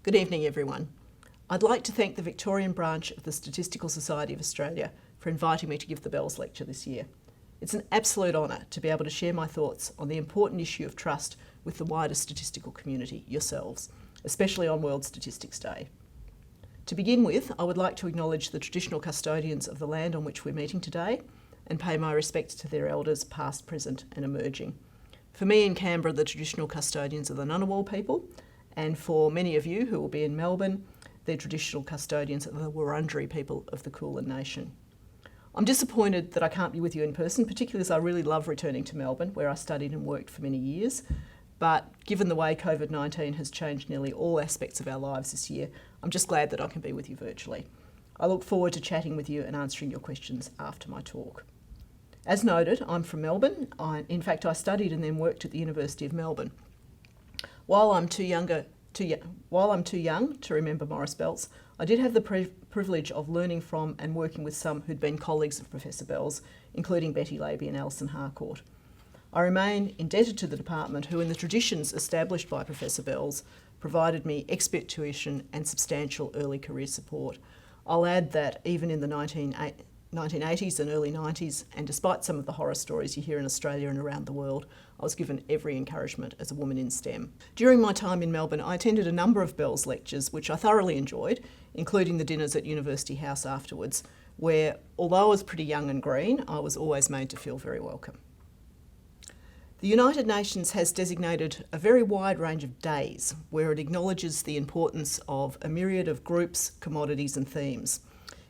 Good evening, everyone. I'd like to thank the Victorian branch of the Statistical Society of Australia for inviting me to give the Bells Lecture this year. It's an absolute honour to be able to share my thoughts on the important issue of trust with the wider statistical community, yourselves, especially on World Statistics Day. To begin with, I would like to acknowledge the traditional custodians of the land on which we're meeting today and pay my respects to their elders, past, present and emerging. For me in Canberra, the traditional custodians are the Ngunnawal people, and for many of you who will be in Melbourne, the traditional custodians are the Wurundjeri people of the Kulin Nation. I'm disappointed that I can't be with you in person, particularly as I really love returning to Melbourne, where I studied and worked for many years. But given the way COVID-19 has changed nearly all aspects of our lives this year, I'm just glad that I can be with you virtually. I look forward to chatting with you and answering your questions after my talk. As noted, I'm from Melbourne. In fact, I studied and then worked at the University of Melbourne. While I'm too young to remember Morris Belts, I did have the privilege of learning from and working with some who'd been colleagues of Professor Bells, including Betty Labey and Alison Harcourt. I remain indebted to the department who, in the traditions established by Professor Bells, provided me expert tuition and substantial early career support. I'll add that even in the 1980s and early 90s, and despite some of the horror stories you hear in Australia and around the world, I was given every encouragement as a woman in STEM. During my time in Melbourne, I attended a number of Bells lectures, which I thoroughly enjoyed, including the dinners at University House afterwards, where, although I was pretty young and green, I was always made to feel very welcome. The United Nations has designated a very wide range of days where it acknowledges the importance of a myriad of groups, commodities and themes,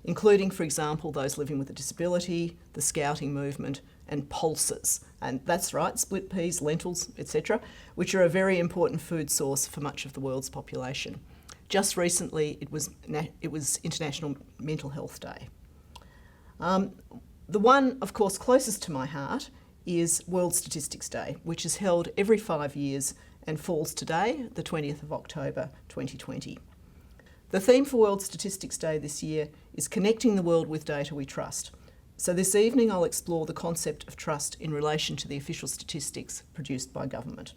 including, for example, those living with a disability, the scouting movement and pulses. And that's right, split peas, lentils, etc., which are a very important food source for much of the world's population. Just recently, it was International Mental Health Day. The one, of course, closest to my heart is World Statistics Day, which is held every 5 years and falls today, the 20th of October 2020. The theme for World Statistics Day this year is connecting the world with data we trust. So this evening I'll explore the concept of trust in relation to the official statistics produced by government.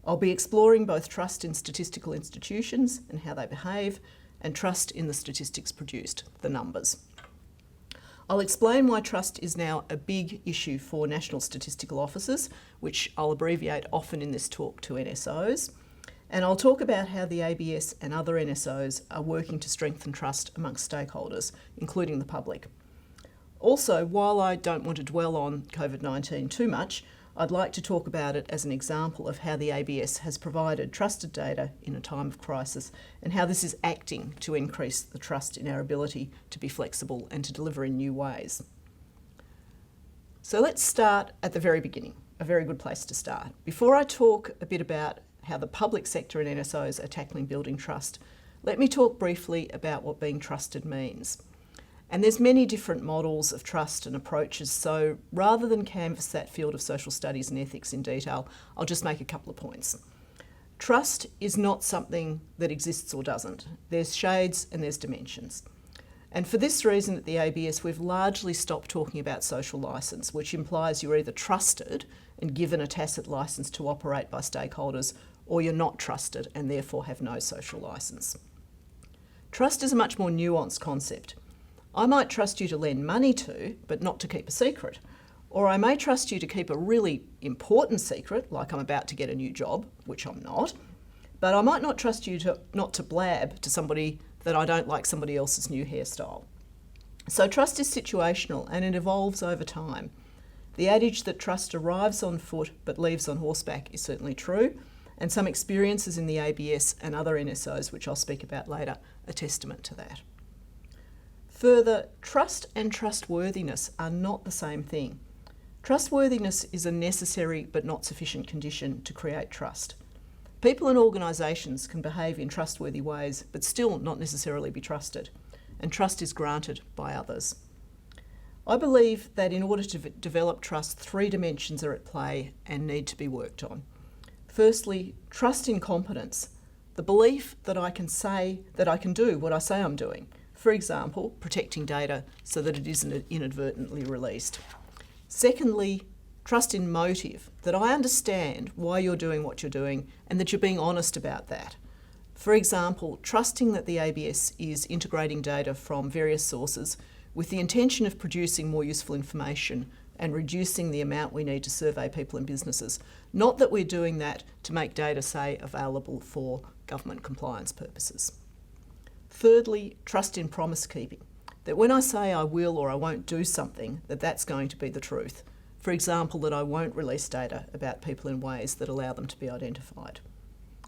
I'll be exploring both trust in statistical institutions and how they behave, and trust in the statistics produced, the numbers. I'll explain why trust is now a big issue for National Statistical Offices, which I'll abbreviate often in this talk to NSOs. And I'll talk about how the ABS and other NSOs are working to strengthen trust amongst stakeholders, including the public. Also, while I don't want to dwell on COVID-19 too much, I'd like to talk about it as an example of how the ABS has provided trusted data in a time of crisis and how this is acting to increase the trust in our ability to be flexible and to deliver in new ways. So let's start at the very beginning, a very good place to start. Before I talk a bit about how the public sector and NSOs are tackling building trust, let me talk briefly about what being trusted means. And there's many different models of trust and approaches, so rather than canvass that field of social studies and ethics in detail, I'll just make a couple of points. Trust is not something that exists or doesn't. There's shades and there's dimensions. And for this reason at the ABS, we've largely stopped talking about social licence, which implies you're either trusted and given a tacit licence to operate by stakeholders, or you're not trusted and therefore have no social licence. Trust is a much more nuanced concept. I might trust you to lend money to, but not to keep a secret. Or I may trust you to keep a really important secret, like I'm about to get a new job, which I'm not, but I might not trust you not to blab to somebody that I don't like somebody else's new hairstyle. So trust is situational and it evolves over time. The adage that trust arrives on foot but leaves on horseback is certainly true, and some experiences in the ABS and other NSOs, which I'll speak about later, are testament to that. Further, trust and trustworthiness are not the same thing. Trustworthiness is a necessary but not sufficient condition to create trust. People and organisations can behave in trustworthy ways but still not necessarily be trusted, and trust is granted by others. I believe that in order to develop trust, 3 dimensions are at play and need to be worked on. Firstly, trust in competence, the belief that I can do what I say I'm doing. For example, protecting data so that it isn't inadvertently released. Secondly, trust in motive, that I understand why you're doing what you're doing and that you're being honest about that. For example, trusting that the ABS is integrating data from various sources with the intention of producing more useful information and reducing the amount we need to survey people and businesses. Not that we're doing that to make data, say, available for government compliance purposes. Thirdly, trust in promise keeping. That when I say I will or I won't do something, that's going to be the truth. For example, that I won't release data about people in ways that allow them to be identified.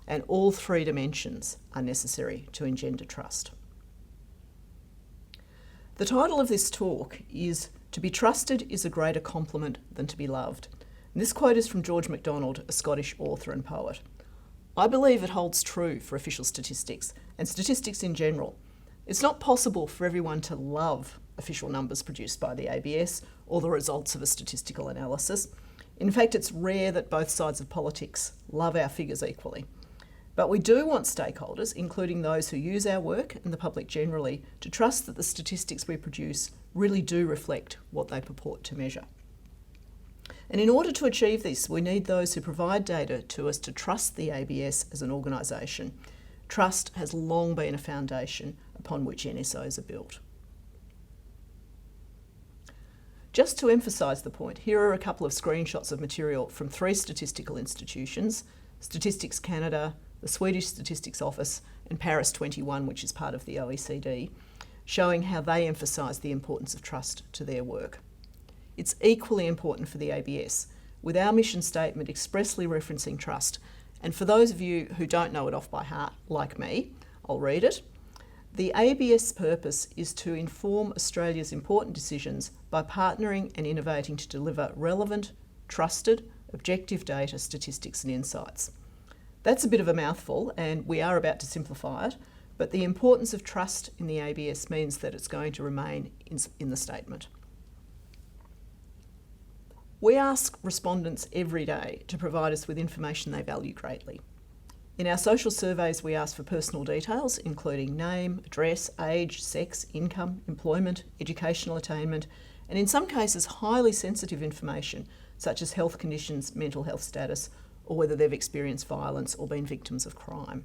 And all three dimensions are necessary to engender trust. The title of this talk is "To be trusted is a greater compliment than to be loved." And this quote is from George MacDonald, a Scottish author and poet. I believe it holds true for official statistics and statistics in general. It's not possible for everyone to love official numbers produced by the ABS or the results of a statistical analysis. In fact, it's rare that both sides of politics love our figures equally. But we do want stakeholders, including those who use our work and the public generally, to trust that the statistics we produce really do reflect what they purport to measure. And in order to achieve this, we need those who provide data to us to trust the ABS as an organisation. Trust has long been a foundation upon which NSOs are built. Just to emphasise the point, here are a couple of screenshots of material from 3 statistical institutions: Statistics Canada, the Swedish Statistics Office, and Paris 21, which is part of the OECD, showing how they emphasise the importance of trust to their work. It's equally important for the ABS, with our mission statement expressly referencing trust. And for those of you who don't know it off by heart, like me, I'll read it. The ABS purpose is to inform Australia's important decisions by partnering and innovating to deliver relevant, trusted, objective data, statistics and insights. That's a bit of a mouthful, and we are about to simplify it, but the importance of trust in the ABS means that it's going to remain in the statement. We ask respondents every day to provide us with information they value greatly. In our social surveys, we ask for personal details, including name, address, age, sex, income, employment, educational attainment, and in some cases, highly sensitive information, such as health conditions, mental health status, or whether they've experienced violence or been victims of crime.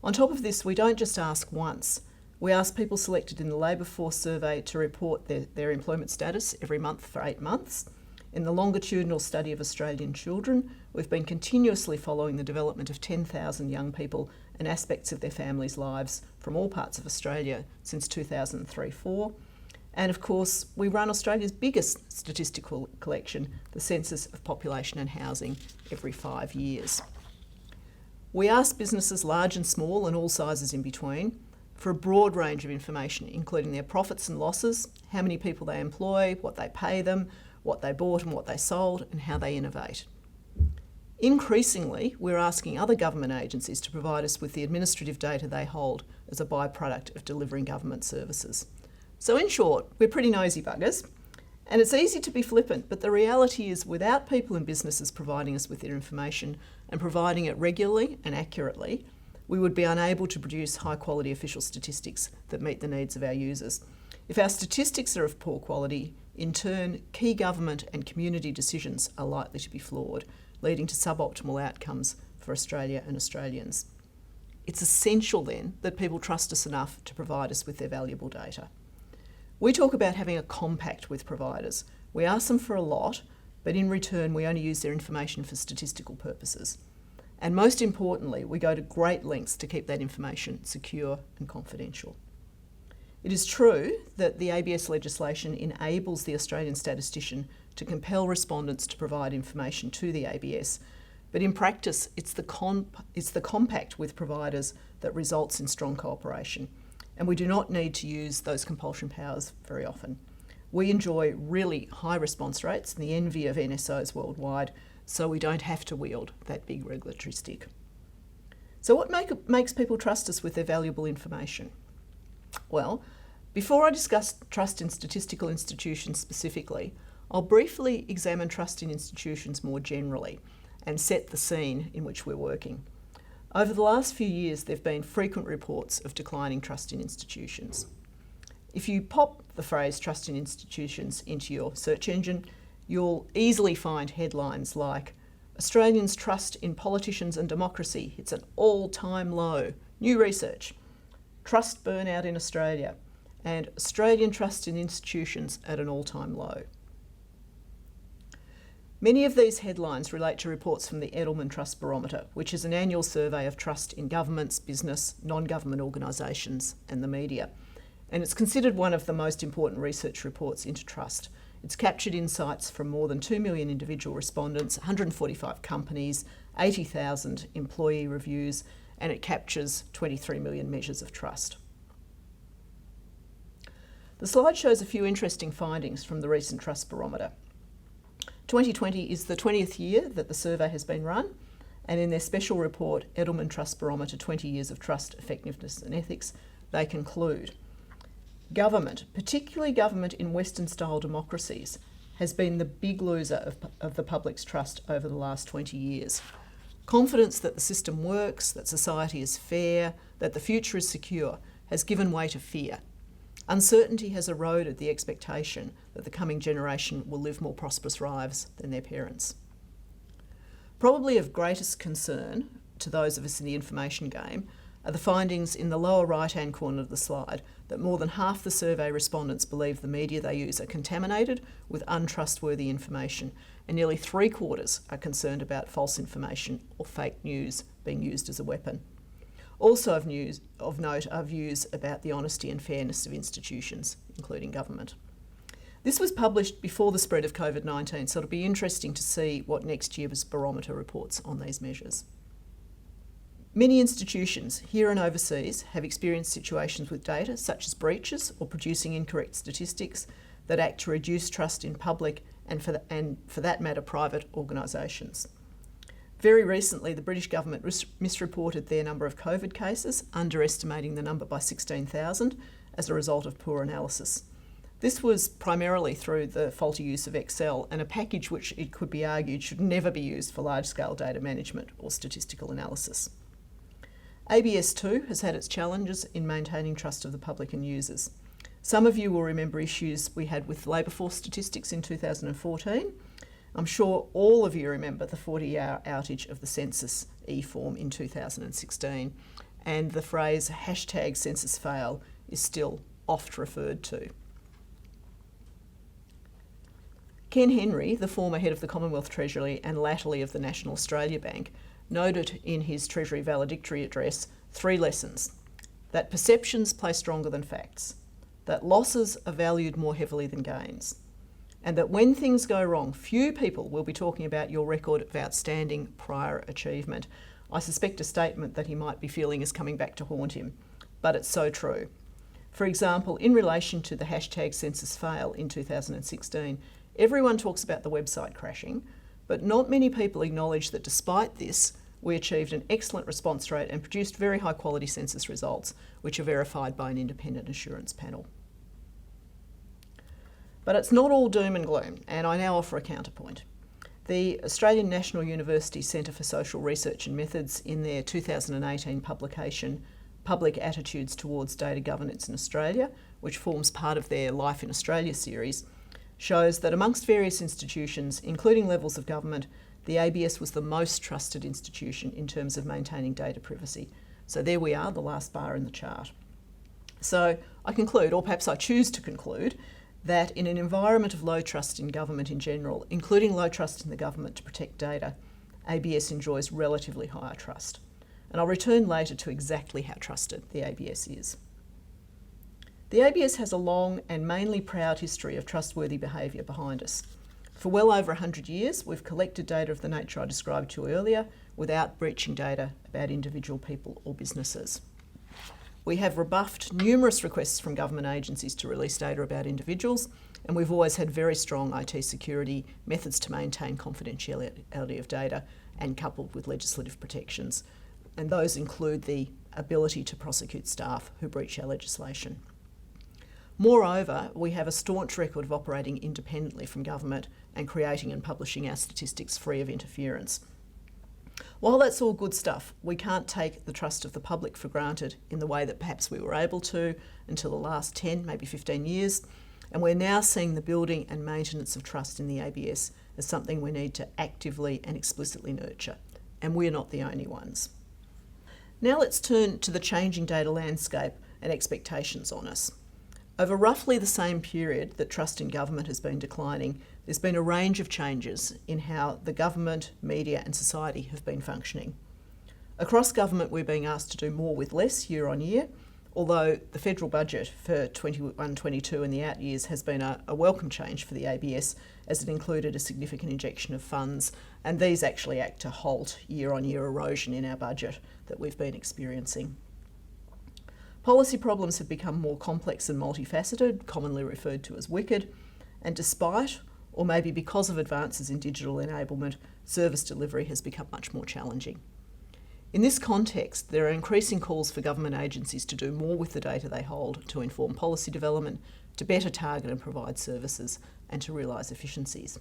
On top of this, we don't just ask once. We ask people selected in the labour force survey to report their employment status every month for 8 months. In the longitudinal study of Australian children, we've been continuously following the development of 10,000 young people and aspects of their families' lives from all parts of Australia since 2003-04. And of course, we run Australia's biggest statistical collection, the Census of Population and Housing, every 5 years. We ask businesses large and small and all sizes in between for a broad range of information, including their profits and losses, how many people they employ, what they pay them, what they bought and what they sold, and how they innovate. Increasingly, we're asking other government agencies to provide us with the administrative data they hold as a byproduct of delivering government services. So in short, we're pretty nosy buggers, and it's easy to be flippant, but the reality is without people and businesses providing us with their information and providing it regularly and accurately, we would be unable to produce high quality official statistics that meet the needs of our users. If our statistics are of poor quality, in turn, key government and community decisions are likely to be flawed, leading to suboptimal outcomes for Australia and Australians. It's essential then that people trust us enough to provide us with their valuable data. We talk about having a compact with providers. We ask them for a lot, but in return we only use their information for statistical purposes. And most importantly, we go to great lengths to keep that information secure and confidential. It is true that the ABS legislation enables the Australian statistician to compel respondents to provide information to the ABS, but in practice it's the compact with providers that results in strong cooperation. And we do not need to use those compulsion powers very often. We enjoy really high response rates and the envy of NSOs worldwide, so we don't have to wield that big regulatory stick. So what makes people trust us with their valuable information? Well, before I discuss trust in statistical institutions specifically, I'll briefly examine trust in institutions more generally and set the scene in which we're working. Over the last few years, there have been frequent reports of declining trust in institutions. If you pop the phrase trust in institutions into your search engine, you'll easily find headlines like Australians' trust in politicians and democracy hits an all-time low. New research. Trust burnout in Australia. And Australian trust in institutions at an all-time low. Many of these headlines relate to reports from the EDELMAN Trust Barometer, which is an annual survey of trust in governments, business, non-government organisations and the media. And it's considered one of the most important research reports into trust. It's captured insights from more than 2 million individual respondents, 145 companies, 80,000 employee reviews, and it captures 23 million measures of trust. The slide shows a few interesting findings from the recent Trust Barometer. 2020 is the 20th year that the survey has been run, and in their special report, EDELMAN Trust Barometer 20 Years of Trust, Effectiveness and Ethics, they conclude, government, particularly government in Western-style democracies, has been the big loser of the public's trust over the last 20 years. Confidence that the system works, that society is fair, that the future is secure, has given way to fear. Uncertainty has eroded the expectation that the coming generation will live more prosperous lives than their parents. Probably of greatest concern to those of us in the information game are the findings in the lower right-hand corner of the slide that more than half the survey respondents believe the media they use are contaminated with untrustworthy information, and nearly 3/4 are concerned about false information or fake news being used as a weapon. Also of note are views about the honesty and fairness of institutions, including government. This was published before the spread of COVID-19, so it'll be interesting to see what next year's barometer reports on these measures. Many institutions, here and overseas, have experienced situations with data, such as breaches or producing incorrect statistics, that act to reduce trust in public and for that matter, private organisations. Very recently, the British government misreported their number of COVID cases, underestimating the number by 16,000 as a result of poor analysis. This was primarily through the faulty use of Excel and a package which it could be argued should never be used for large-scale data management or statistical analysis. ABS too has had its challenges in maintaining trust of the public and users. Some of you will remember issues we had with labour force statistics in 2014. I'm sure all of you remember the 40-hour outage of the Census e-form in 2016, and the phrase #censusfail is still oft referred to. Ken Henry, the former head of the Commonwealth Treasury and latterly of the National Australia Bank, noted in his Treasury valedictory address 3 lessons: that perceptions play stronger than facts, that losses are valued more heavily than gains, and that when things go wrong, few people will be talking about your record of outstanding prior achievement. I suspect a statement that he might be feeling is coming back to haunt him, but it's so true. For example, in relation to the #censusfail in 2016, everyone talks about the website crashing, but not many people acknowledge that despite this, we achieved an excellent response rate and produced very high quality census results, which are verified by an independent assurance panel. But it's not all doom and gloom, and I now offer a counterpoint. The Australian National University Centre for Social Research and Methods, in their 2018 publication, Public Attitudes Towards Data Governance in Australia, which forms part of their Life in Australia series, shows that amongst various institutions, including levels of government, the ABS was the most trusted institution in terms of maintaining data privacy. So there we are, the last bar in the chart. So I conclude, or perhaps I choose to conclude, that in an environment of low trust in government in general, including low trust in the government to protect data, ABS enjoys relatively higher trust. And I'll return later to exactly how trusted the ABS is. The ABS has a long and mainly proud history of trustworthy behaviour behind us. For well over 100 years, we've collected data of the nature I described to you earlier without breaching data about individual people or businesses. We have rebuffed numerous requests from government agencies to release data about individuals, and we've always had very strong IT security methods to maintain confidentiality of data and coupled with legislative protections. And those include the ability to prosecute staff who breach our legislation. Moreover, we have a staunch record of operating independently from government and creating and publishing our statistics free of interference. While that's all good stuff, we can't take the trust of the public for granted in the way that perhaps we were able to until the last 10, maybe 15 years, and we're now seeing the building and maintenance of trust in the ABS as something we need to actively and explicitly nurture, and we're not the only ones. Now let's turn to the changing data landscape and expectations on us. Over roughly the same period that trust in government has been declining, there's been a range of changes in how the government, media and society have been functioning. Across government, we're being asked to do more with less year on year, although the federal budget for 21-22 and the out years has been a welcome change for the ABS, as it included a significant injection of funds, and these actually act to halt year-on-year erosion in our budget that we've been experiencing. Policy problems have become more complex and multifaceted, commonly referred to as wicked, and despite, or maybe because of advances in digital enablement, service delivery has become much more challenging. In this context, there are increasing calls for government agencies to do more with the data they hold to inform policy development, to better target and provide services, and to realise efficiencies.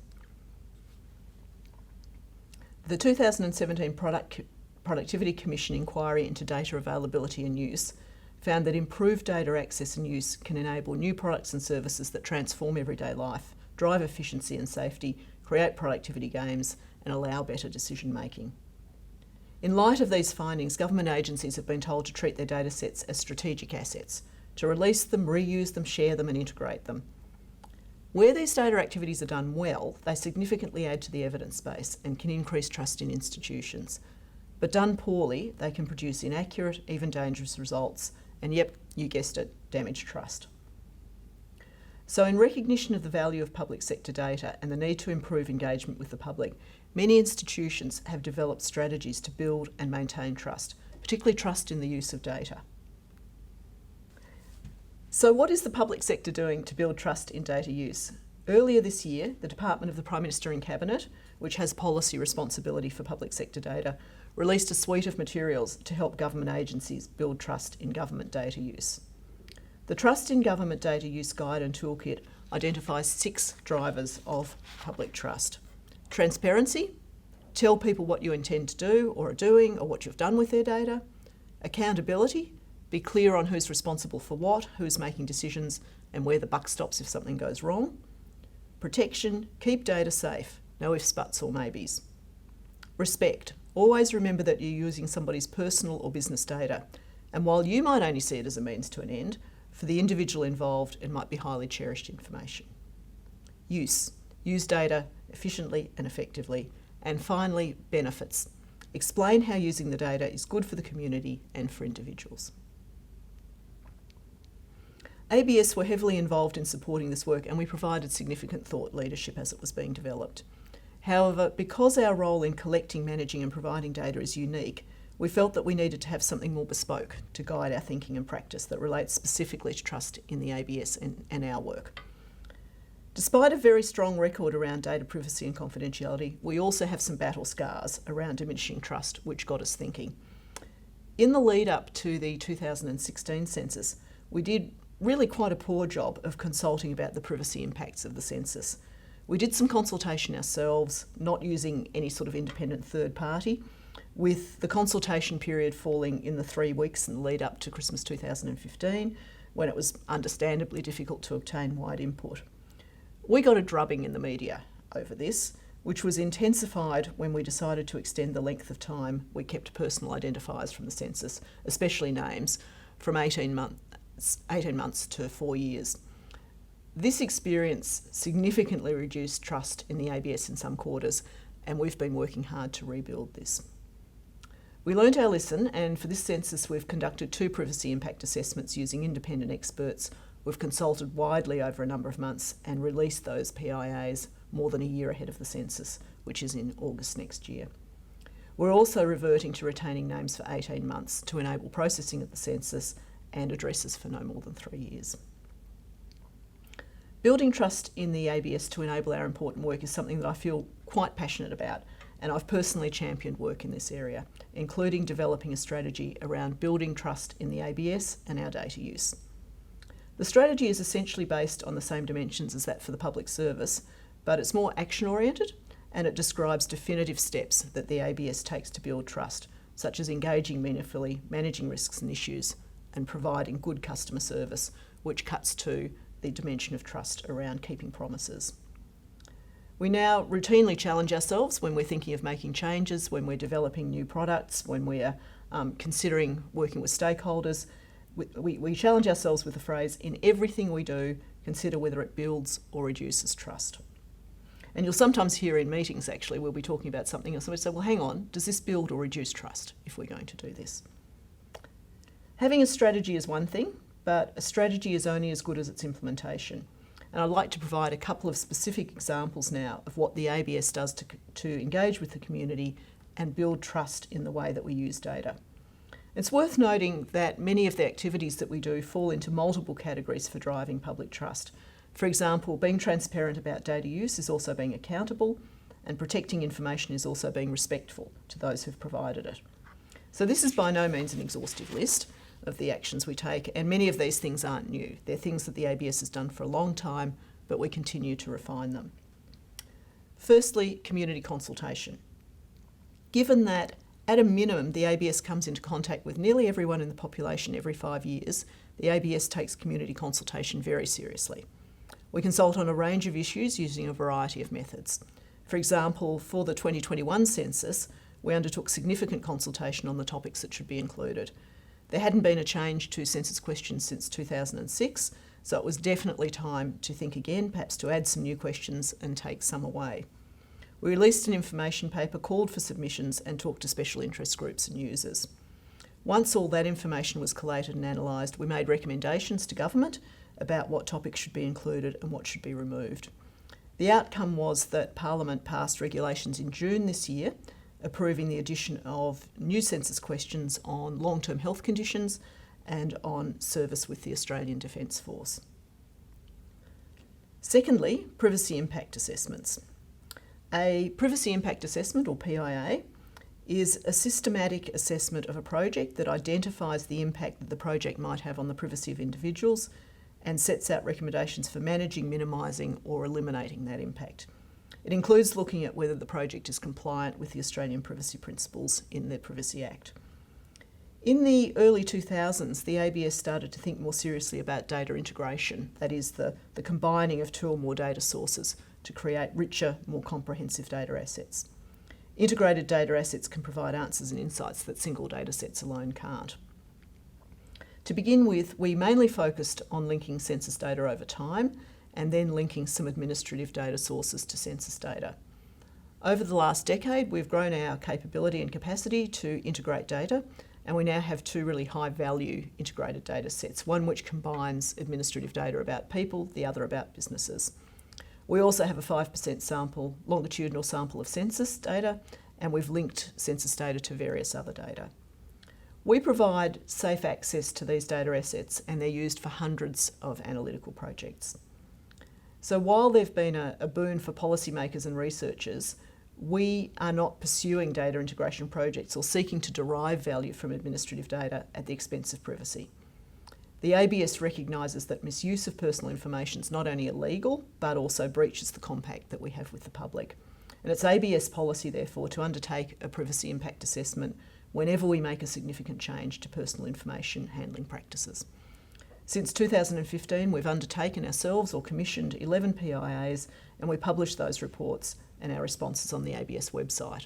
The 2017 Productivity Commission inquiry into data availability and use found that improved data access and use can enable new products and services that transform everyday life, drive efficiency and safety, create productivity gains, and allow better decision making. In light of these findings, government agencies have been told to treat their data sets as strategic assets, to release them, reuse them, share them and integrate them. Where these data activities are done well, they significantly add to the evidence base and can increase trust in institutions. But done poorly, they can produce inaccurate, even dangerous results, and yep, you guessed it, damage trust. So in recognition of the value of public sector data and the need to improve engagement with the public, many institutions have developed strategies to build and maintain trust, particularly trust in the use of data. So what is the public sector doing to build trust in data use? Earlier this year, the Department of the Prime Minister and Cabinet, which has policy responsibility for public sector data, released a suite of materials to help government agencies build trust in government data use. The Trust in Government Data Use Guide and Toolkit identifies 6 drivers of public trust. Transparency, tell people what you intend to do or are doing or what you've done with their data. Accountability, be clear on who's responsible for what, who's making decisions and where the buck stops if something goes wrong. Protection, keep data safe, no ifs, buts or maybes. Respect, always remember that you're using somebody's personal or business data, and while you might only see it as a means to an end, for the individual involved, it might be highly cherished information. Use data efficiently and effectively. And finally, benefits. Explain how using the data is good for the community and for individuals. ABS were heavily involved in supporting this work, and we provided significant thought leadership as it was being developed. However, because our role in collecting, managing and providing data is unique, we felt that we needed to have something more bespoke to guide our thinking and practice that relates specifically to trust in the ABS and our work. Despite a very strong record around data privacy and confidentiality, we also have some battle scars around diminishing trust, which got us thinking. In the lead up to the 2016 census, we did really quite a poor job of consulting about the privacy impacts of the census. We did some consultation ourselves, not using any sort of independent third party, with the consultation period falling in the 3 weeks in the lead up to Christmas 2015, when it was understandably difficult to obtain wide input. We got a drubbing in the media over this, which was intensified when we decided to extend the length of time we kept personal identifiers from the census, especially names, from 18 months to 4 years. This experience significantly reduced trust in the ABS in some quarters, and we've been working hard to rebuild this. We learnt our lesson, and for this census we've conducted 2 privacy impact assessments using independent experts. We've consulted widely over a number of months and released those PIAs more than a year ahead of the census, which is in August next year. We're also reverting to retaining names for 18 months to enable processing of the census and addresses for no more than 3 years. Building trust in the ABS to enable our important work is something that I feel quite passionate about, and I've personally championed work in this area, including developing a strategy around building trust in the ABS and our data use. The strategy is essentially based on the same dimensions as that for the public service, but it's more action-oriented and it describes definitive steps that the ABS takes to build trust, such as engaging meaningfully, managing risks and issues, and providing good customer service, which cuts to the dimension of trust around keeping promises. We now routinely challenge ourselves when we're thinking of making changes, when we're developing new products, when we're considering working with stakeholders. We challenge ourselves with the phrase, in everything we do, consider whether it builds or reduces trust. And you'll sometimes hear in meetings, actually, we'll be talking about something and somebody say, well, hang on, does this build or reduce trust if we're going to do this? Having a strategy is one thing, but a strategy is only as good as its implementation. And I'd like to provide a couple of specific examples now of what the ABS does to engage with the community and build trust in the way that we use data. It's worth noting that many of the activities that we do fall into multiple categories for driving public trust. For example, being transparent about data use is also being accountable, and protecting information is also being respectful to those who've provided it. So this is by no means an exhaustive list of the actions we take, and many of these things aren't new. They're things that the ABS has done for a long time, but we continue to refine them. Firstly, community consultation. Given that at a minimum the ABS comes into contact with nearly everyone in the population every 5 years, the ABS takes community consultation very seriously. We consult on a range of issues using a variety of methods. For example, for the 2021 census, we undertook significant consultation on the topics that should be included. There hadn't been a change to census questions since 2006, so it was definitely time to think again, perhaps to add some new questions and take some away. We released an information paper, called for submissions, and talked to special interest groups and users. Once all that information was collated and analysed, we made recommendations to government about what topics should be included and what should be removed. The outcome was that Parliament passed regulations in June this year, approving the addition of new census questions on long-term health conditions and on service with the Australian Defence Force. Secondly, privacy impact assessments. A privacy impact assessment, or PIA, is a systematic assessment of a project that identifies the impact that the project might have on the privacy of individuals and sets out recommendations for managing, minimising or eliminating that impact. It includes looking at whether the project is compliant with the Australian privacy principles in the Privacy Act. In the early 2000s, the ABS started to think more seriously about data integration, that is, the combining of two or more data sources to create richer, more comprehensive data assets. Integrated data assets can provide answers and insights that single data sets alone can't. To begin with, we mainly focused on linking census data over time and then linking some administrative data sources to census data. Over the last decade, we've grown our capability and capacity to integrate data, and we now have two really high-value integrated data sets, one which combines administrative data about people, the other about businesses. We also have a 5% longitudinal sample of census data, and we've linked census data to various other data. We provide safe access to these data assets, and they're used for hundreds of analytical projects. So while they've been a boon for policymakers and researchers, we are not pursuing data integration projects or seeking to derive value from administrative data at the expense of privacy. The ABS recognises that misuse of personal information is not only illegal, but also breaches the compact that we have with the public. And it's ABS policy, therefore, to undertake a privacy impact assessment whenever we make a significant change to personal information handling practices. Since 2015, we've undertaken ourselves or commissioned 11 PIAs, and we publish those reports and our responses on the ABS website.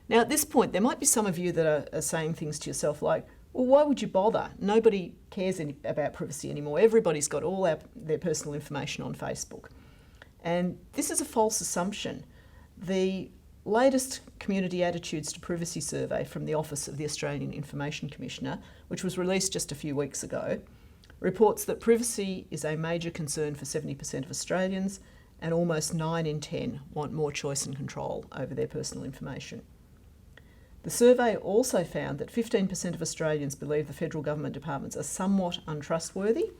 Now, at this point, there might be some of you that are saying things to yourself like, well, why would you bother? Nobody cares about privacy anymore. Everybody's got all their personal information on Facebook. And this is a false assumption. The latest Community Attitudes to Privacy survey from the Office of the Australian Information Commissioner, which was released just a few weeks ago, reports that privacy is a major concern for 70% of Australians, and almost 9 in 10 want more choice and control over their personal information. The survey also found that 15% of Australians believe the federal government departments are somewhat untrustworthy,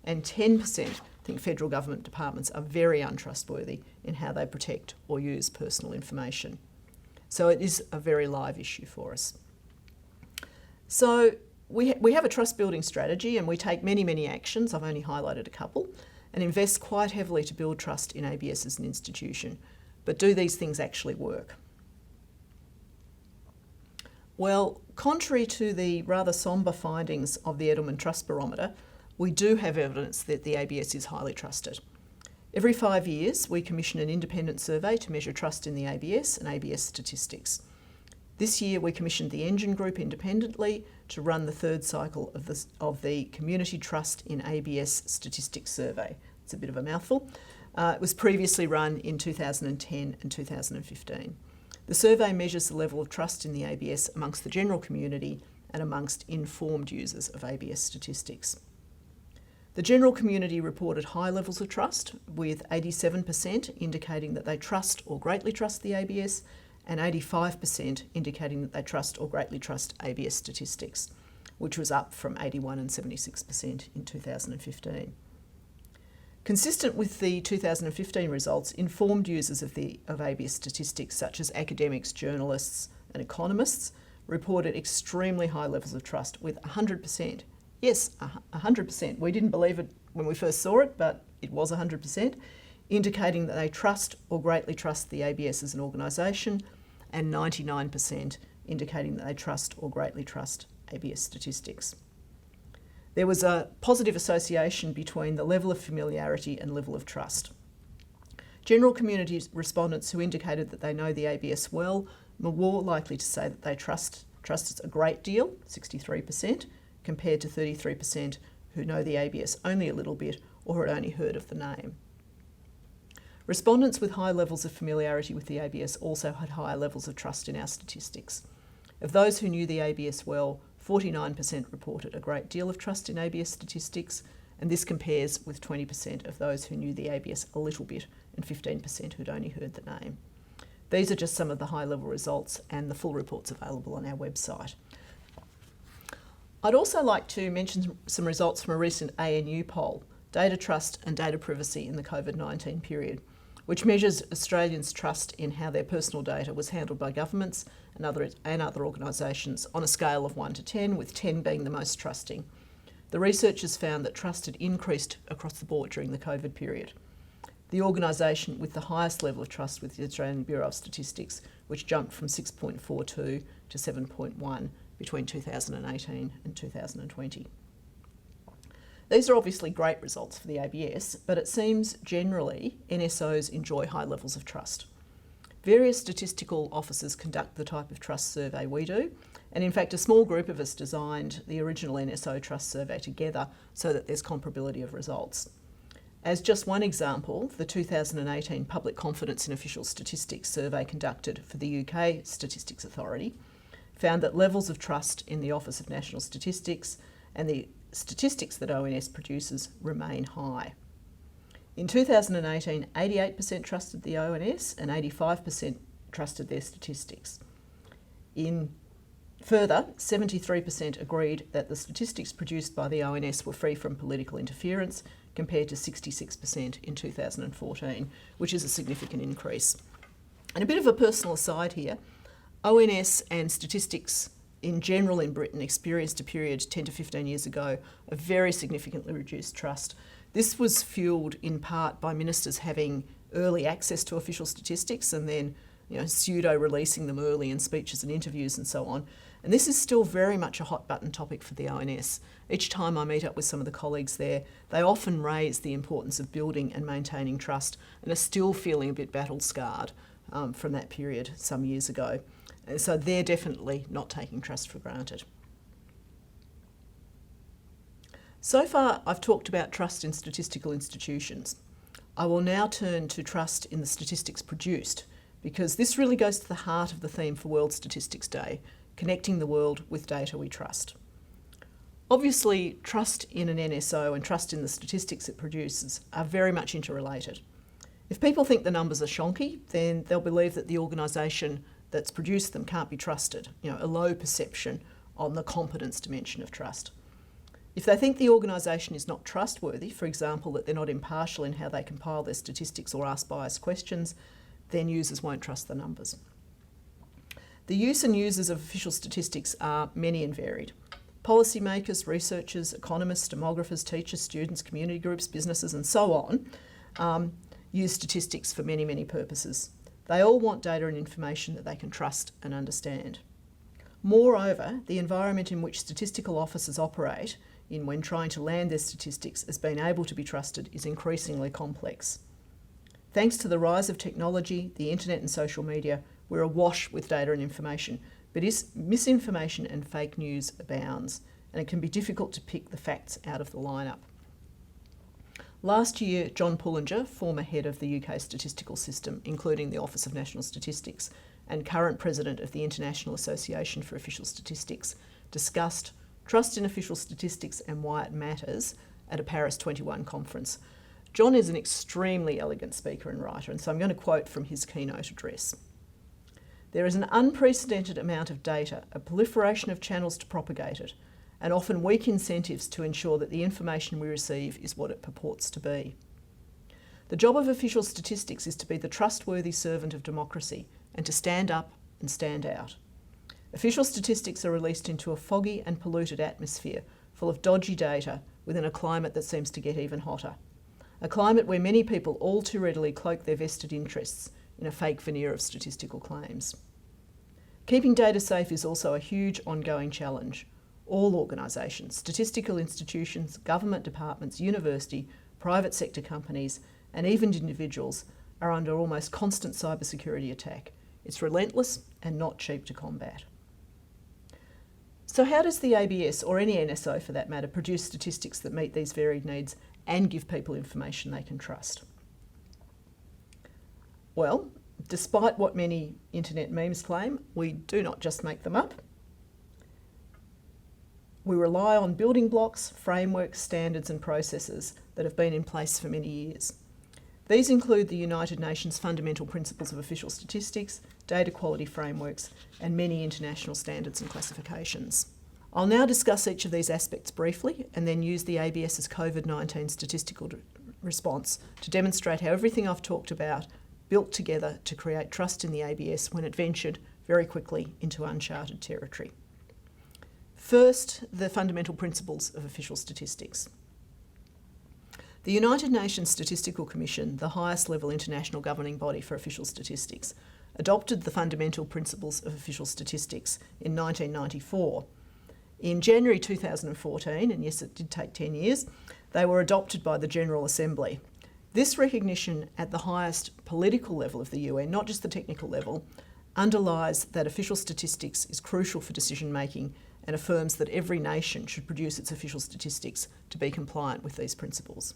and 10% think federal government departments are very untrustworthy in how they protect or use personal information. So it is a very live issue for us. So we have a trust building strategy, and we take many actions, I've only highlighted a couple, and invest quite heavily to build trust in ABS as an institution. But do these things actually work? Well, contrary to the rather sombre findings of the EDELMAN Trust Barometer, we do have evidence that the ABS is highly trusted. Every 5 years, we commission an independent survey to measure trust in the ABS and ABS statistics. This year, we commissioned the Engine Group independently to run the third cycle of the Community Trust in ABS Statistics Survey. It's a bit of a mouthful. It was previously run in 2010 and 2015. The survey measures the level of trust in the ABS amongst the general community and amongst informed users of ABS statistics. The general community reported high levels of trust, with 87% indicating that they trust or greatly trust the ABS, and 85% indicating that they trust or greatly trust ABS statistics, which was up from 81% and 76% in 2015. Consistent with the 2015 results, informed users of ABS statistics, such as academics, journalists and economists, reported extremely high levels of trust, with 100%. Yes, 100%. We didn't believe it when we first saw it, but it was 100%, indicating that they trust or greatly trust the ABS as an organisation, and 99% indicating that they trust or greatly trust ABS statistics. There was a positive association between the level of familiarity and level of trust. General community respondents who indicated that they know the ABS well were more likely to say that they trust it a great deal, 63%, compared to 33% who know the ABS only a little bit or had only heard of the name. Respondents with high levels of familiarity with the ABS also had higher levels of trust in our statistics. Of those who knew the ABS well, 49% reported a great deal of trust in ABS statistics, and this compares with 20% of those who knew the ABS a little bit and 15% who'd only heard the name. These are just some of the high-level results, and the full report's available on our website. I'd also like to mention some results from a recent ANU poll, Data Trust and Data Privacy in the COVID-19 period, which measures Australians' trust in how their personal data was handled by governments and other organisations on a scale of 1 to 10, with 10 being the most trusting. The researchers found that trust had increased across the board during the COVID period. The organisation with the highest level of trust was the Australian Bureau of Statistics, which jumped from 6.42 to 7.1 between 2018 and 2020. These are obviously great results for the ABS, but it seems generally NSOs enjoy high levels of trust. Various statistical offices conduct the type of trust survey we do, and in fact a small group of us designed the original NSO trust survey together so that there's comparability of results. As just one example, the 2018 Public Confidence in Official Statistics survey conducted for the UK Statistics Authority found that levels of trust in the Office of National Statistics and the statistics that ONS produces remain high. In 2018, 88% trusted the ONS and 85% trusted their statistics. Further, 73% agreed that the statistics produced by the ONS were free from political interference, compared to 66% in 2014, which is a significant increase. And a bit of a personal aside here, ONS and statistics in general in Britain experienced a period 10 to 15 years ago of very significantly reduced trust. This was fuelled in part by ministers having early access to official statistics and then pseudo-releasing them early in speeches and interviews and so on. And this is still very much a hot button topic for the ONS. Each time I meet up with some of the colleagues there, they often raise the importance of building and maintaining trust and are still feeling a bit battle-scarred from that period some years ago. So they're definitely not taking trust for granted. So far, I've talked about trust in statistical institutions. I will now turn to trust in the statistics produced, because this really goes to the heart of the theme for World Statistics Day, connecting the world with data we trust. Obviously, trust in an NSO and trust in the statistics it produces are very much interrelated. If people think the numbers are shonky, then they'll believe that the organisation that's produced them can't be trusted, a low perception on the competence dimension of trust. If they think the organisation is not trustworthy, for example, that they're not impartial in how they compile their statistics or ask biased questions, then users won't trust the numbers. The use and users of official statistics are many and varied. Policymakers, researchers, economists, demographers, teachers, students, community groups, businesses and so on use statistics for many, many purposes. They all want data and information that they can trust and understand. Moreover, the environment in which statistical offices operate in when trying to land their statistics as being able to be trusted is increasingly complex. Thanks to the rise of technology, the internet and social media, we're awash with data and information, but misinformation and fake news abounds, and it can be difficult to pick the facts out of the lineup. Last year, John Pullinger, former head of the UK statistical system, including the Office of National Statistics, and current president of the International Association for Official Statistics, discussed trust in official statistics and why it matters at a Paris 21 conference. John is an extremely elegant speaker and writer, and so I'm going to quote from his keynote address. There is an unprecedented amount of data, a proliferation of channels to propagate it, and often weak incentives to ensure that the information we receive is what it purports to be. The job of official statistics is to be the trustworthy servant of democracy and to stand up and stand out. Official statistics are released into a foggy and polluted atmosphere full of dodgy data within a climate that seems to get even hotter. A climate where many people all too readily cloak their vested interests in a fake veneer of statistical claims. Keeping data safe is also a huge ongoing challenge. All organisations, statistical institutions, government departments, university, private sector companies, and even individuals are under almost constant cybersecurity attack. It's relentless and not cheap to combat. So how does the ABS, or any NSO for that matter, produce statistics that meet these varied needs and give people information they can trust? Well, despite what many internet memes claim, we do not just make them up. We rely on building blocks, frameworks, standards and processes that have been in place for many years. These include the United Nations Fundamental Principles of Official Statistics, data quality frameworks, and many international standards and classifications. I'll now discuss each of these aspects briefly and then use the ABS's COVID-19 statistical response to demonstrate how everything I've talked about built together to create trust in the ABS when it ventured very quickly into uncharted territory. First, the fundamental principles of official statistics. The United Nations Statistical Commission, the highest level international governing body for official statistics, adopted the fundamental principles of official statistics in 1994. In January 2014, and yes, it did take 10 years, they were adopted by the General Assembly. This recognition at the highest political level of the UN, not just the technical level, underlies that official statistics is crucial for decision making and affirms that every nation should produce its official statistics to be compliant with these principles.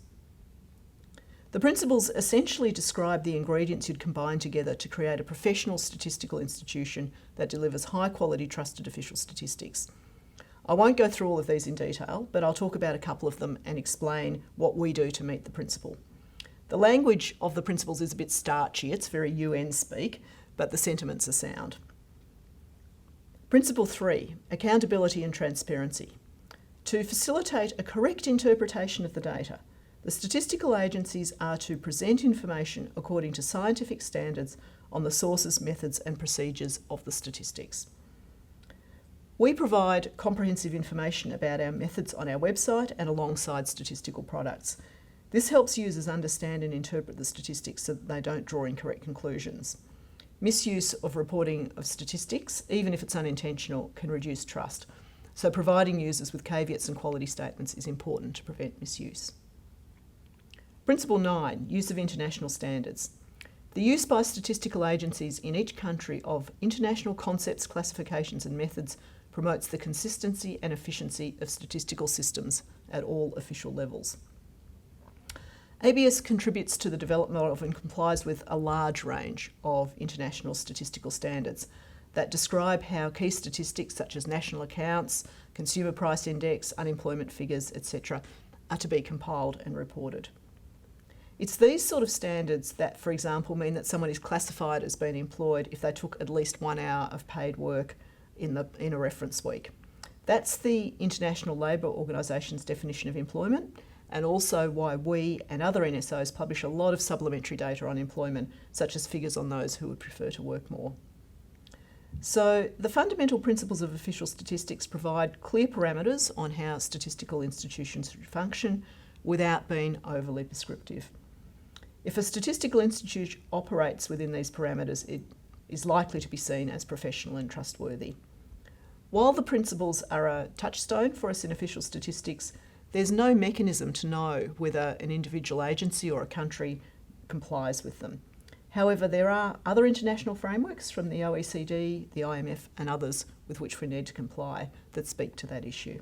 The principles essentially describe the ingredients you'd combine together to create a professional statistical institution that delivers high-quality, trusted official statistics. I won't go through all of these in detail, but I'll talk about a couple of them and explain what we do to meet the principle. The language of the principles is a bit starchy, it's very UN speak, but the sentiments are sound. Principle 3, accountability and transparency. To facilitate a correct interpretation of the data, the statistical agencies are to present information according to scientific standards on the sources, methods and procedures of the statistics. We provide comprehensive information about our methods on our website and alongside statistical products. This helps users understand and interpret the statistics so that they don't draw incorrect conclusions. Misuse of reporting of statistics, even if it's unintentional, can reduce trust. So providing users with caveats and quality statements is important to prevent misuse. Principle 9, use of international standards. The use by statistical agencies in each country of international concepts, classifications and methods promotes the consistency and efficiency of statistical systems at all official levels. ABS contributes to the development of and complies with a large range of international statistical standards that describe how key statistics such as national accounts, consumer price index, unemployment figures, etc. are to be compiled and reported. It's these sort of standards that, for example, mean that someone is classified as being employed if they took at least 1 hour of paid work in a reference week. That's the International Labour Organisation's definition of employment, and also why we and other NSOs publish a lot of supplementary data on employment, such as figures on those who would prefer to work more. So the fundamental principles of official statistics provide clear parameters on how statistical institutions should function without being overly prescriptive. If a statistical institute operates within these parameters, it is likely to be seen as professional and trustworthy. While the principles are a touchstone for us in official statistics, there's no mechanism to know whether an individual agency or a country complies with them. However, there are other international frameworks from the OECD, the IMF and others with which we need to comply that speak to that issue.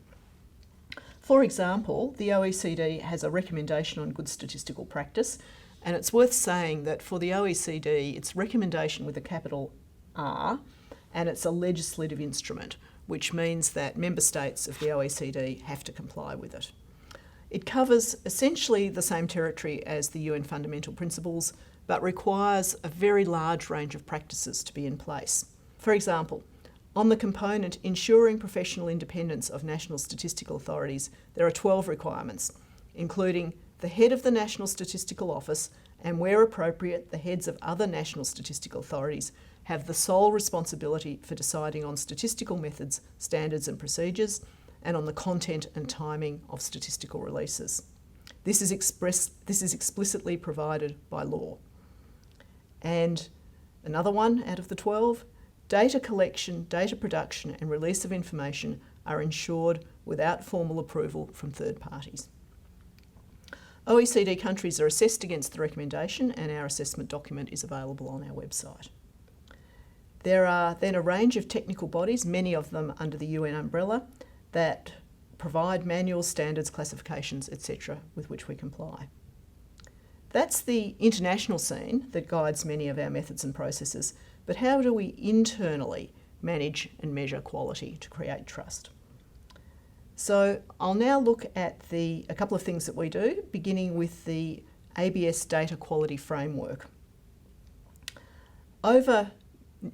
For example, the OECD has a recommendation on good statistical practice, and it's worth saying that for the OECD, it's recommendation with a capital R, and it's a legislative instrument, which means that member states of the OECD have to comply with it. It covers essentially the same territory as the UN Fundamental Principles, but requires a very large range of practices to be in place. For example, on the component ensuring professional independence of national statistical authorities, there are 12 requirements, including the head of the National Statistical Office and, where appropriate, the heads of other national statistical authorities have the sole responsibility for deciding on statistical methods, standards and procedures, and on the content and timing of statistical releases. This is explicitly provided by law. And another one out of the 12, data collection, data production and release of information are ensured without formal approval from third parties. OECD countries are assessed against the recommendation, and our assessment document is available on our website. There are then a range of technical bodies, many of them under the UN umbrella, that provide manuals, standards, classifications, etc., with which we comply. That's the international scene that guides many of our methods and processes, but how do we internally manage and measure quality to create trust? So I'll now look at a couple of things that we do, beginning with the ABS data quality framework. Over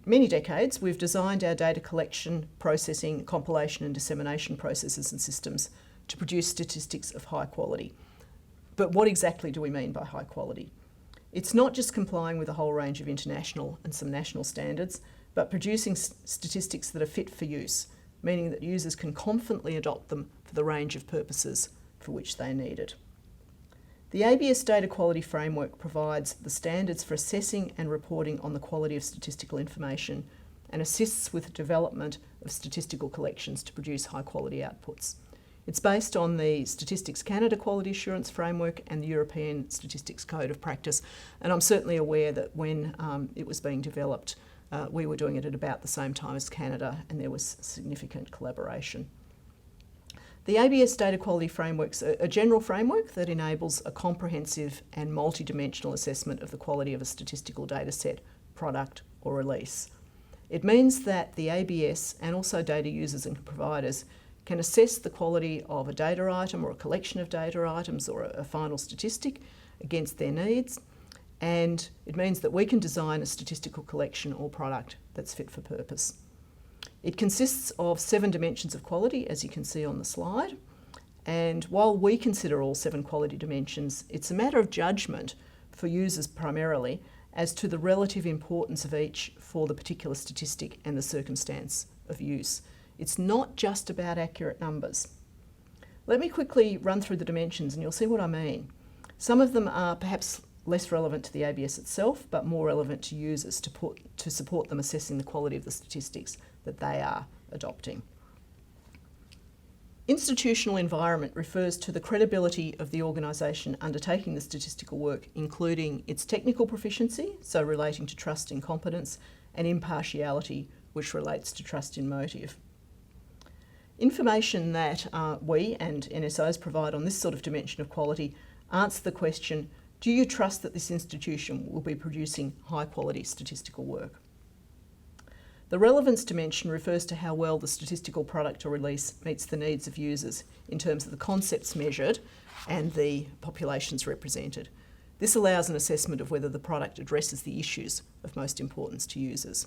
many decades, we've designed our data collection, processing, compilation and dissemination processes and systems to produce statistics of high quality. But what exactly do we mean by high quality? It's not just complying with a whole range of international and some national standards, but producing statistics that are fit for use, meaning that users can confidently adopt them for the range of purposes for which they need it. The ABS Data Quality Framework provides the standards for assessing and reporting on the quality of statistical information and assists with the development of statistical collections to produce high quality outputs. It's based on the Statistics Canada Quality Assurance Framework and the European Statistics Code of Practice, and I'm certainly aware that when it was being developed, we were doing it at about the same time as Canada, and there was significant collaboration. The ABS Data Quality Framework's a general framework that enables a comprehensive and multidimensional assessment of the quality of a statistical data set, product or release. It means that the ABS and also data users and providers can assess the quality of a data item or a collection of data items or a final statistic against their needs, and it means that we can design a statistical collection or product that's fit for purpose. It consists of 7 dimensions of quality, as you can see on the slide, and while we consider all 7 quality dimensions, it's a matter of judgment for users primarily as to the relative importance of each for the particular statistic and the circumstance of use. It's not just about accurate numbers. Let me quickly run through the dimensions and you'll see what I mean. Some of them are perhaps less relevant to the ABS itself, but more relevant to users to support them assessing the quality of the statistics that they are adopting. Institutional environment refers to the credibility of the organisation undertaking the statistical work, including its technical proficiency, so relating to trust and competence, and impartiality, which relates to trust in motive. Information that we and NSOs provide on this sort of dimension of quality answer the question, do you trust that this institution will be producing high quality statistical work? The relevance dimension refers to how well the statistical product or release meets the needs of users in terms of the concepts measured and the populations represented. This allows an assessment of whether the product addresses the issues of most importance to users.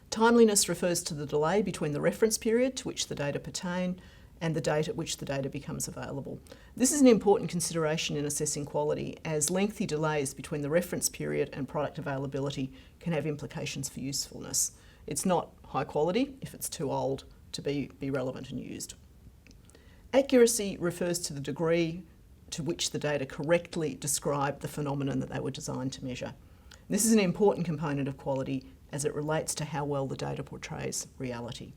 Timeliness refers to the delay between the reference period to which the data pertain and the date at which the data becomes available. This is an important consideration in assessing quality, as lengthy delays between the reference period and product availability can have implications for usefulness. It's not high quality if it's too old to be relevant and used. Accuracy refers to the degree to which the data correctly describe the phenomenon that they were designed to measure. This is an important component of quality as it relates to how well the data portrays reality.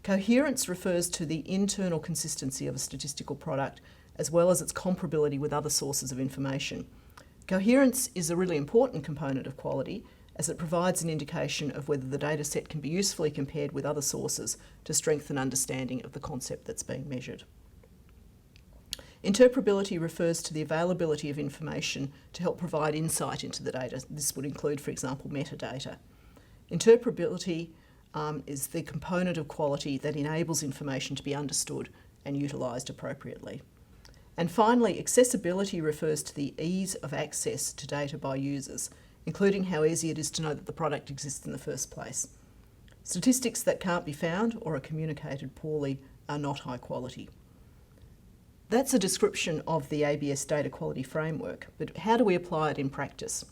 Coherence refers to the internal consistency of a statistical product as well as its comparability with other sources of information. Coherence is a really important component of quality, as it provides an indication of whether the data set can be usefully compared with other sources to strengthen understanding of the concept that's being measured. Interpretability refers to the availability of information to help provide insight into the data. This would include, for example, metadata. Interpretability is the component of quality that enables information to be understood and utilised appropriately. And finally, accessibility refers to the ease of access to data by users, including how easy it is to know that the product exists in the first place. Statistics that can't be found or are communicated poorly are not high quality. That's a description of the ABS data quality framework, but how do we apply it in practice?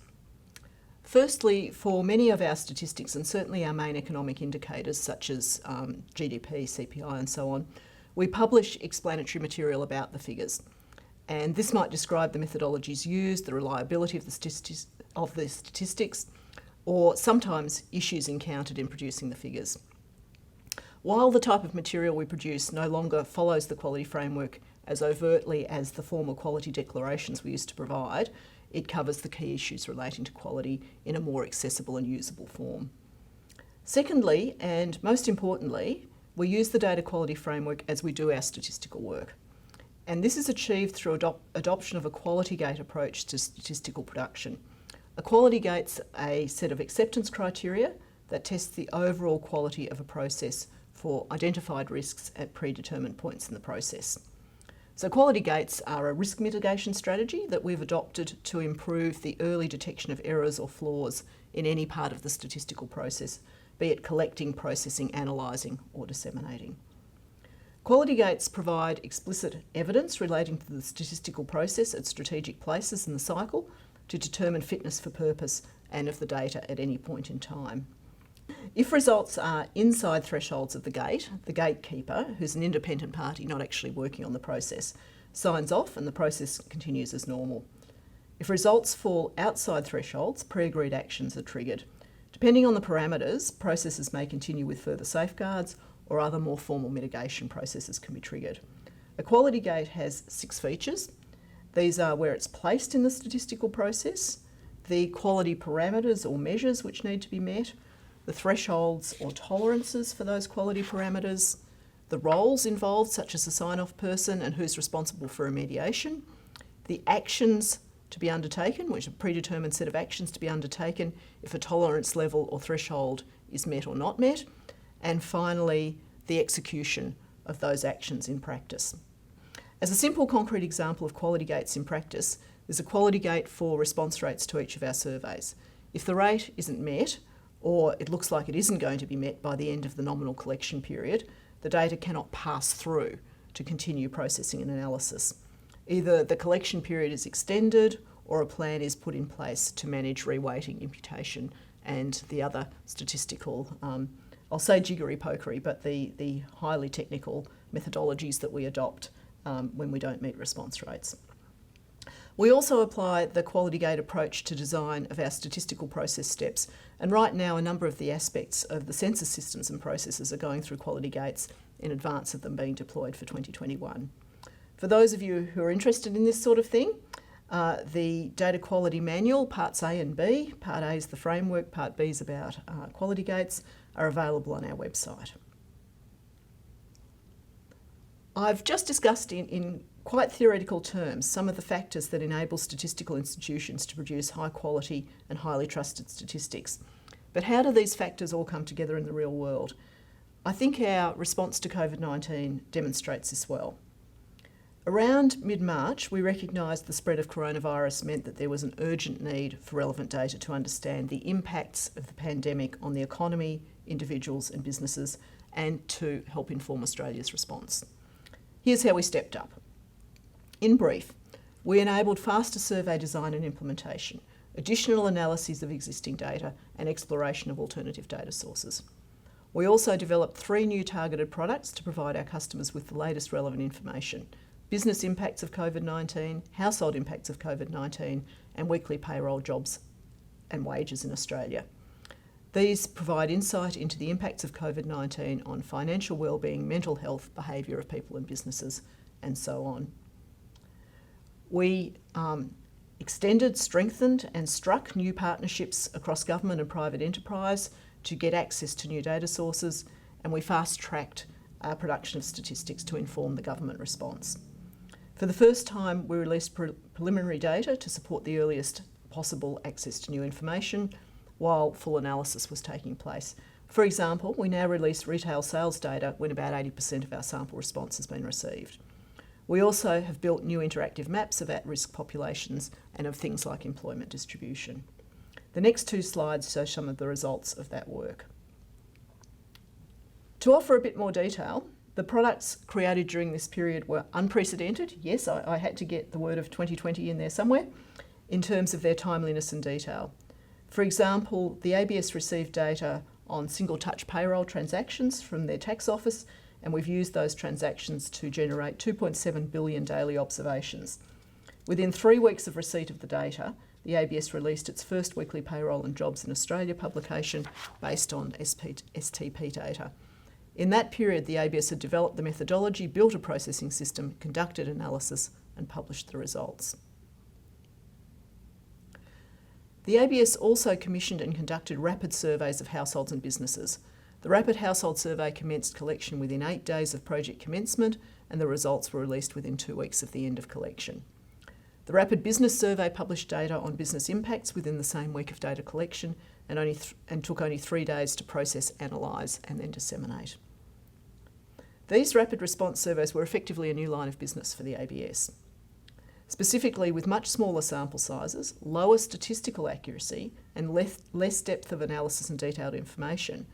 Firstly, for many of our statistics, and certainly our main economic indicators such as GDP, CPI and so on, we publish explanatory material about the figures. And this might describe the methodologies used, the reliability of the statistics, or sometimes issues encountered in producing the figures. While the type of material we produce no longer follows the quality framework as overtly as the formal quality declarations we used to provide, it covers the key issues relating to quality in a more accessible and usable form. Secondly, and most importantly, we use the data quality framework as we do our statistical work. And this is achieved through adoption of a quality gate approach to statistical production. A quality gate's a set of acceptance criteria that tests the overall quality of a process for identified risks at predetermined points in the process. So quality gates are a risk mitigation strategy that we've adopted to improve the early detection of errors or flaws in any part of the statistical process, be it collecting, processing, analysing or disseminating. Quality gates provide explicit evidence relating to the statistical process at strategic places in the cycle to determine fitness for purpose and of the data at any point in time. If results are inside thresholds of the gatekeeper, who's an independent party not actually working on the process, signs off and the process continues as normal. If results fall outside thresholds, pre-agreed actions are triggered. Depending on the parameters, processes may continue with further safeguards or other more formal mitigation processes can be triggered. A quality gate has 6 features. These are where it's placed in the statistical process, the quality parameters or measures which need to be met, the thresholds or tolerances for those quality parameters, the roles involved, such as the sign-off person and who's responsible for remediation, the actions to be undertaken, which are a predetermined set of actions to be undertaken if a tolerance level or threshold is met or not met, and finally, the execution of those actions in practice. As a simple concrete example of quality gates in practice, there's a quality gate for response rates to each of our surveys. If the rate isn't met, or it looks like it isn't going to be met by the end of the nominal collection period, the data cannot pass through to continue processing and analysis. Either the collection period is extended or a plan is put in place to manage reweighting, imputation and the other statistical, I'll say jiggery-pokery, but the highly technical methodologies that we adopt when we don't meet response rates. We also apply the quality gate approach to design of our statistical process steps, and right now a number of the aspects of the census systems and processes are going through quality gates in advance of them being deployed for 2021. For those of you who are interested in this sort of thing, the data quality manual, parts A and B, part A is the framework, part B is about quality gates, are available on our website. I've just discussed in quite theoretical terms some of the factors that enable statistical institutions to produce high quality and highly trusted statistics. But how do these factors all come together in the real world? I think our response to COVID-19 demonstrates this well. Around mid-March, we recognised the spread of coronavirus meant that there was an urgent need for relevant data to understand the impacts of the pandemic on the economy, individuals and businesses, and to help inform Australia's response. Here's how we stepped up. In brief, we enabled faster survey design and implementation, additional analyses of existing data and exploration of alternative data sources. We also developed 3 new targeted products to provide our customers with the latest relevant information: business impacts of COVID-19, household impacts of COVID-19, and weekly payroll, jobs and wages in Australia. These provide insight into the impacts of COVID-19 on financial wellbeing, mental health, behaviour of people and businesses, and so on. We extended, strengthened and struck new partnerships across government and private enterprise to get access to new data sources, and we fast-tracked our production of statistics to inform the government response. For the first time, we released preliminary data to support the earliest possible access to new information while full analysis was taking place. For example, we now release retail sales data when about 80% of our sample response has been received. We also have built new interactive maps of at-risk populations and of things like employment distribution. The next two slides show some of the results of that work. To offer a bit more detail, the products created during this period were unprecedented. Yes, I had to get the word of 2020 in there somewhere, in terms of their timeliness and detail. For example, the ABS received data on single-touch payroll transactions from their tax office, and we've used those transactions to generate 2.7 billion daily observations. Within 3 weeks of receipt of the data, the ABS released its first weekly payroll and jobs in Australia publication based on STP data. In that period, the ABS had developed the methodology, built a processing system, conducted analysis, and published the results. The ABS also commissioned and conducted rapid surveys of households and businesses. The Rapid Household Survey commenced collection within 8 days of project commencement, and the results were released within 2 weeks of the end of collection. The Rapid Business Survey published data on business impacts within the same week of data collection and took only 3 days to process, analyse and then disseminate. These rapid response surveys were effectively a new line of business for the ABS. Specifically, with much smaller sample sizes, lower statistical accuracy and less depth of analysis and detailed information,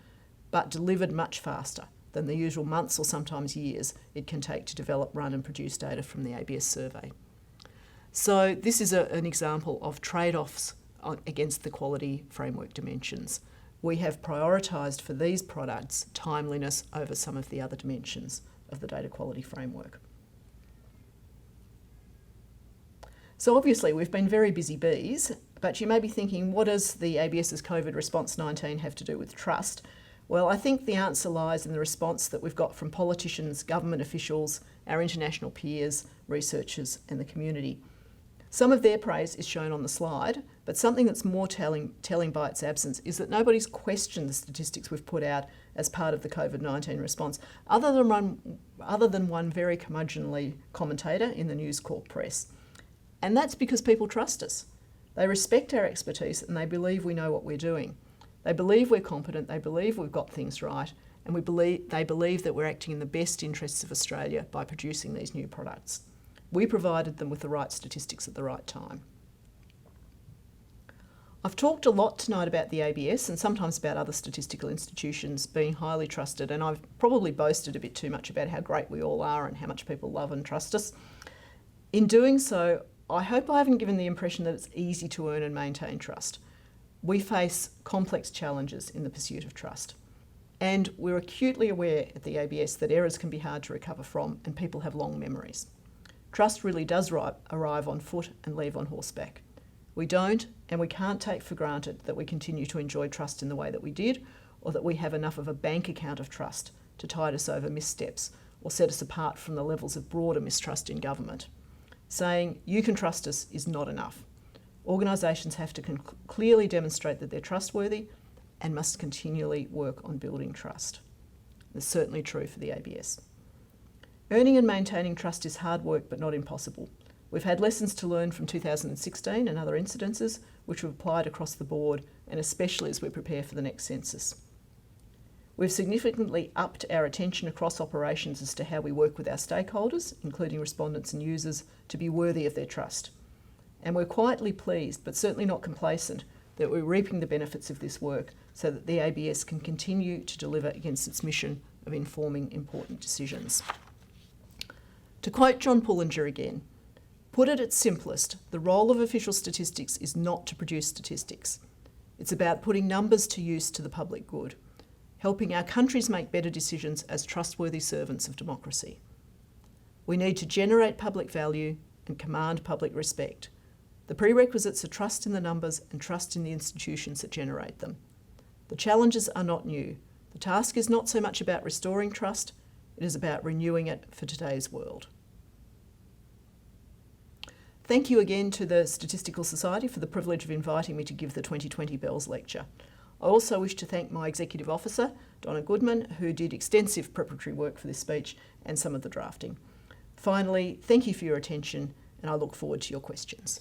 but delivered much faster than the usual months or sometimes years it can take to develop, run and produce data from the ABS survey. So this is an example of trade-offs against the quality framework dimensions. We have prioritised for these products timeliness over some of the other dimensions of the data quality framework. So obviously we've been very busy bees, but you may be thinking, what does the ABS's COVID response 19 have to do with trust? Well, I think the answer lies in the response that we've got from politicians, government officials, our international peers, researchers and the community. Some of their praise is shown on the slide, but something that's more telling by its absence is that nobody's questioned the statistics we've put out as part of the COVID-19 response, other than one very curmudgeonly commentator in the News Corp press. And that's because people trust us. They respect our expertise and they believe we know what we're doing. They believe we're competent, they believe we've got things right, and they believe that we're acting in the best interests of Australia by producing these new products. We provided them with the right statistics at the right time. I've talked a lot tonight about the ABS and sometimes about other statistical institutions being highly trusted, and I've probably boasted a bit too much about how great we all are and how much people love and trust us. In doing so, I hope I haven't given the impression that it's easy to earn and maintain trust. We face complex challenges in the pursuit of trust. And we're acutely aware at the ABS that errors can be hard to recover from and people have long memories. Trust really does arrive on foot and leave on horseback. We don't and we can't take for granted that we continue to enjoy trust in the way that we did, or that we have enough of a bank account of trust to tide us over missteps or set us apart from the levels of broader mistrust in government. Saying, you can trust us is not enough. Organisations have to clearly demonstrate that they're trustworthy and must continually work on building trust. That's certainly true for the ABS. Earning and maintaining trust is hard work but not impossible. We've had lessons to learn from 2016 and other incidences which we've applied across the board, and especially as we prepare for the next census. We've significantly upped our attention across operations as to how we work with our stakeholders, including respondents and users, to be worthy of their trust. And we're quietly pleased, but certainly not complacent, that we're reaping the benefits of this work so that the ABS can continue to deliver against its mission of informing important decisions. To quote John Pullinger again, put at its simplest, the role of official statistics is not to produce statistics. It's about putting numbers to use to the public good, helping our countries make better decisions as trustworthy servants of democracy. We need to generate public value and command public respect. The prerequisites are trust in the numbers and trust in the institutions that generate them. The challenges are not new. The task is not so much about restoring trust, it is about renewing it for today's world. Thank you again to the Statistical Society for the privilege of inviting me to give the 2020 Bells Lecture. I also wish to thank my Executive Officer, Donna Goodman, who did extensive preparatory work for this speech and some of the drafting. Finally, thank you for your attention, and I look forward to your questions.